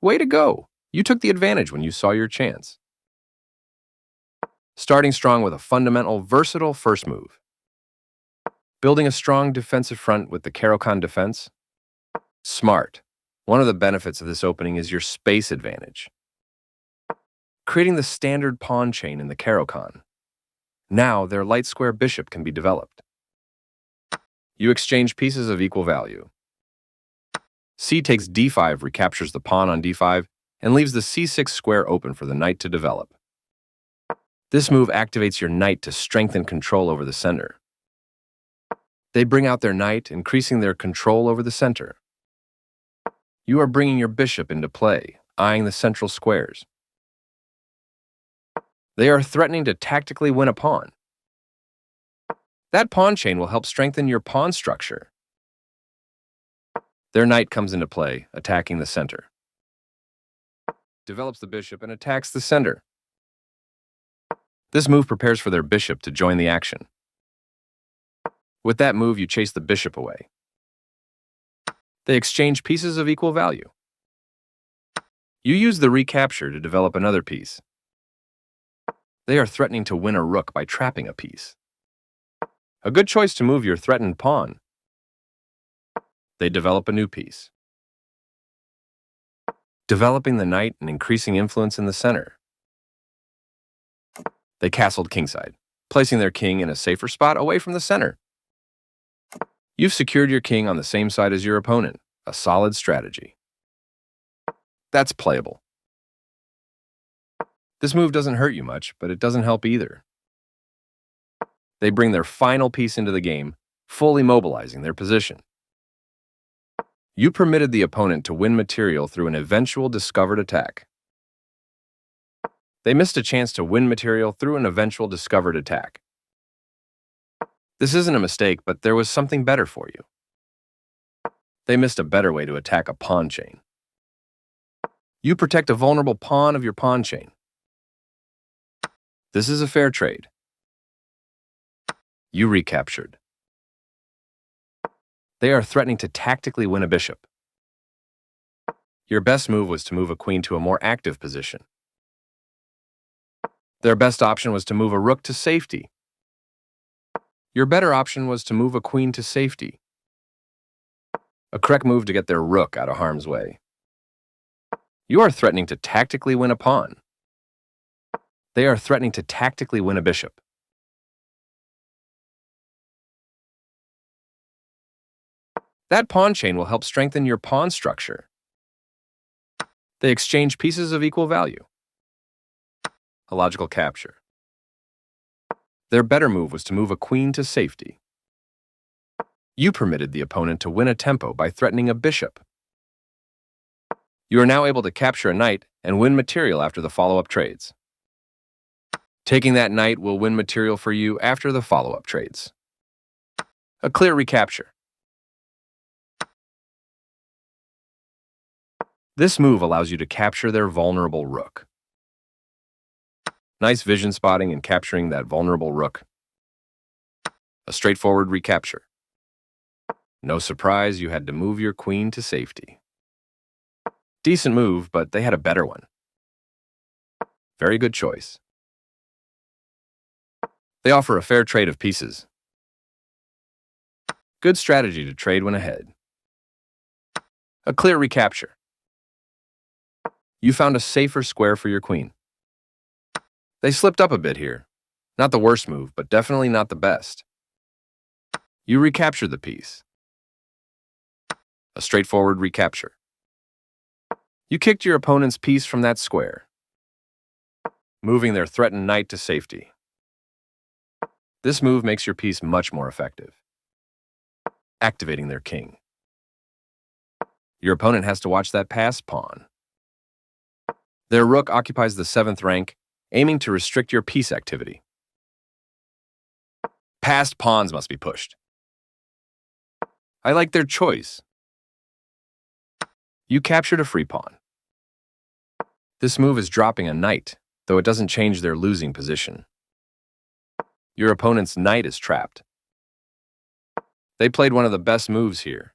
Way to go! You took the advantage when you saw your chance. Starting strong with a fundamental, versatile first move. Building a strong defensive front with the Caro-Kann defense. Smart. One of the benefits of this opening is your space advantage. Creating the standard pawn chain in the Caro-Kann. Now, their light square bishop can be developed. You exchange pieces of equal value. C takes d5 recaptures the pawn on d5 and leaves the c6 square open for the knight to develop. This move activates your knight to strengthen control over the center. They bring out their knight, increasing their control over the center. You are bringing your bishop into play, eyeing the central squares. They are threatening to tactically win a pawn. That pawn chain will help strengthen your pawn structure. Their knight comes into play, attacking the center. Develops the bishop and attacks the center. This move prepares for their bishop to join the action. With that move, you chase the bishop away. They exchange pieces of equal value. You use the recapture to develop another piece. They are threatening to win a rook by trapping a piece. A good choice to move your threatened pawn. They develop a new piece. Developing the knight and increasing influence in the center. They castled kingside, placing their king in a safer spot away from the center. You've secured your king on the same side as your opponent, a solid strategy. That's playable. This move doesn't hurt you much, but it doesn't help either. They bring their final piece into the game, fully mobilizing their position. You permitted the opponent to win material through an eventual discovered attack. They missed a chance to win material through an eventual discovered attack. This isn't a mistake, but there was something better for you. They missed a better way to attack a pawn chain. You protect a vulnerable pawn of your pawn chain. This is a fair trade. You recaptured. They are threatening to tactically win a bishop. Your best move was to move a queen to a more active position. Their best option was to move a rook to safety. Your better option was to move a queen to safety. A correct move to get their rook out of harm's way. You are threatening to tactically win a pawn. They are threatening to tactically win a bishop. That pawn chain will help strengthen your pawn structure. They exchange pieces of equal value. A logical capture. Their better move was to move a queen to safety. You permitted the opponent to win a tempo by threatening a bishop. You are now able to capture a knight and win material after the follow-up trades. Taking that knight will win material for you after the follow-up trades. A clear recapture. This move allows you to capture their vulnerable rook. Nice vision spotting and capturing that vulnerable rook. A straightforward recapture. No surprise, you had to move your queen to safety. Decent move, but they had a better one. Very good choice. They offer a fair trade of pieces. Good strategy to trade when ahead. A clear recapture. You found a safer square for your queen. They slipped up a bit here. Not the worst move, but definitely not the best. You recaptured the piece. A straightforward recapture. You kicked your opponent's piece from that square, moving their threatened knight to safety. This move makes your piece much more effective, activating their king. Your opponent has to watch that passed pawn. Their rook occupies the 7th rank, aiming to restrict your piece activity. Passed pawns must be pushed. I like their choice. You captured a free pawn. This move is dropping a knight, though it doesn't change their losing position. Your opponent's knight is trapped. They played one of the best moves here.